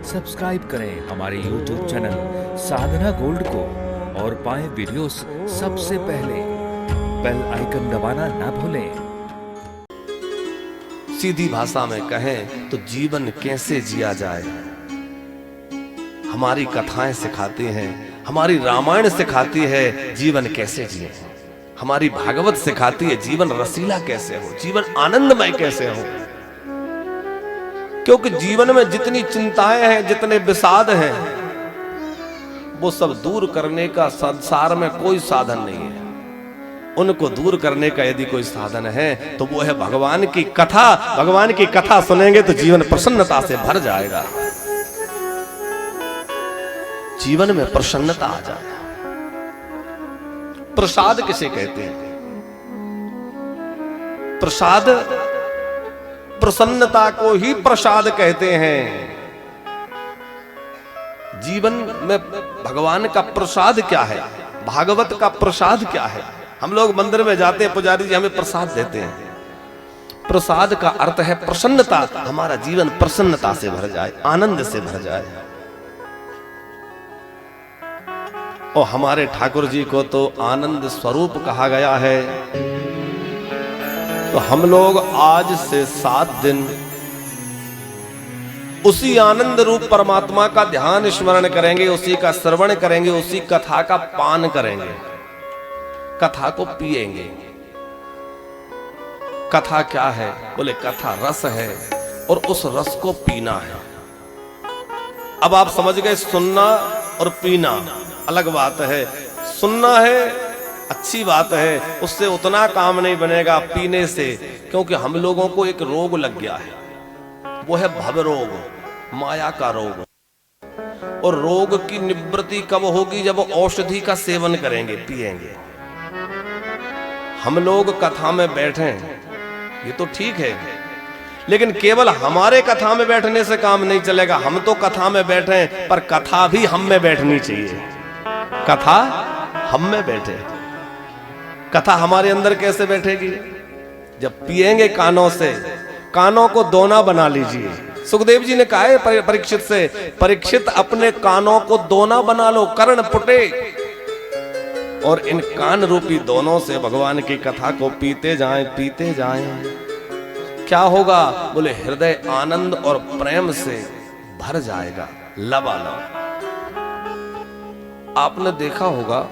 Subscribe करें हमारे YouTube channel साधना gold को और पाएं वीडियोस सबसे पहले। बेल आइकन दबाना ना भूलें। सीधी भाषा में कहें तो जीवन कैसे जिया जाए, हमारी कथाएं सिखाती हैं, हमारी रामायण सिखाती है जीवन कैसे जिए, हमारी भागवत सिखाती है जीवन रसीला कैसे हो, जीवन आनंदमय कैसे हो। क्योंकि जीवन में जितनी चिंताएं हैं, जितने विषाद हैं, वो सब दूर करने का संसार में कोई साधन नहीं है। उनको दूर करने का यदि कोई साधन है तो वो है भगवान की कथा। भगवान की कथा सुनेंगे तो जीवन प्रसन्नता से भर जाएगा, जीवन में प्रसन्नता आ जाएगा। प्रसाद किसे कहते हैं? प्रसाद, प्रसन्नता को ही प्रसाद कहते हैं। जीवन में भगवान का प्रसाद क्या है, भागवत का प्रसाद क्या है? हम लोग मंदिर में जाते हैं, पुजारी जी हमें प्रसाद देते हैं। प्रसाद का अर्थ है प्रसन्नता। हमारा जीवन प्रसन्नता से भर जाए, आनंद से भर जाए। और हमारे ठाकुर जी को तो आनंद स्वरूप कहा गया है। तो हम लोग आज से 7 दिन उसी आनंद रूप परमात्मा का ध्यान स्मरण करेंगे, उसी का श्रवण करेंगे, उसी कथा का पान करेंगे, कथा को पिएंगे। कथा क्या है? बोले कथा रस है और उस रस को पीना है। अब आप समझ गए, सुनना और पीना अलग बात है। सुनना है अच्छी बात है, उससे उतना काम नहीं बनेगा पीने से, क्योंकि हम लोगों को एक रोग लग गया है, वो है भव रोग, माया का रोग। और रोग की निवृत्ति कब होगी? जब औषधि का सेवन करेंगे, पिएंगे। हम लोग कथा में बैठे, ये तो ठीक है, लेकिन केवल हमारे कथा में बैठने से काम नहीं चलेगा। हम तो कथा में बैठे, पर कथा भी हम में बैठनी चाहिए। कथा हम में बैठे। कथा हमारे अंदर कैसे बैठेगी? जब पिएंगे कानों से। कानों को दोना बना लीजिए। सुखदेव जी ने कहा है परीक्षित से, परीक्षित अपने कानों को दोना बना लो, कर्ण पुटे। और इन कान रूपी दोनों से भगवान की कथा को पीते जाएं, पीते जाएं। क्या होगा? बोले हृदय आनंद और प्रेम से भर जाएगा, लबालब। आपने देखा होगा,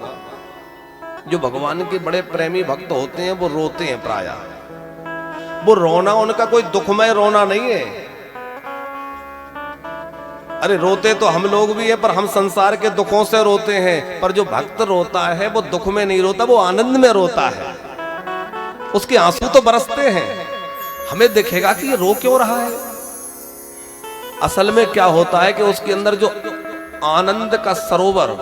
जो भगवान के बड़े प्रेमी भक्त होते हैं वो रोते हैं प्रायः। वो रोना उनका कोई दुखमय रोना नहीं है। अरे रोते तो हम लोग भी हैं, पर हम संसार के दुखों से रोते हैं। पर जो भक्त रोता है वो दुख में नहीं रोता, वो आनंद में रोता है। उसके आंसू तो बरसते हैं। हमें दिखेगा कि ये रो क्यों रहा है। असल में क्या होता है कि उसके अंदर जो आनंद का सरोवर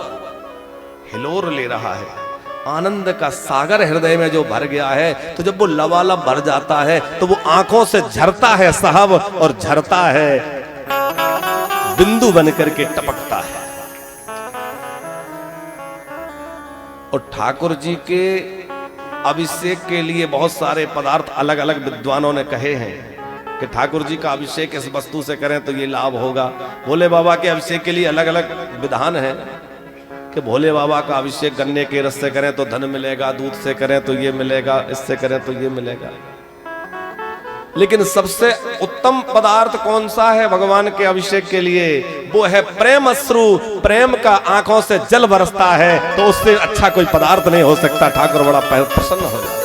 हिलोर ले रहा है, आनंद का सागर हृदय में जो भर गया है, तो जब वो लबालब भर जाता है तो वो आंखों से झरता है साहब, और झरता है बिंदु बनकर के टपकता है। और ठाकुर जी के अभिषेक के लिए बहुत सारे पदार्थ अलग अलग विद्वानों ने कहे हैं कि ठाकुर जी का अभिषेक इस वस्तु से करें तो ये लाभ होगा। भोले बाबा के अभिषेक के लिए अलग अलग विधान है कि भोले बाबा का अभिषेक गन्ने के रस से करें तो धन मिलेगा, दूध से करें तो ये मिलेगा, इससे करें तो ये मिलेगा। लेकिन सबसे उत्तम पदार्थ कौन सा है भगवान के अभिषेक के लिए? वो है प्रेम अश्रु। प्रेम का आंखों से जल बरसता है, तो उससे अच्छा कोई पदार्थ नहीं हो सकता। ठाकुर बड़ा प्रसन्न हो जाता।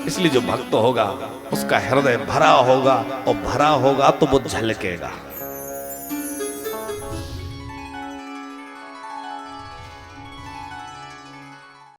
इसलिए जो भक्त होगा उसका हृदय भरा होगा, और भरा होगा तो वो झलकेगा।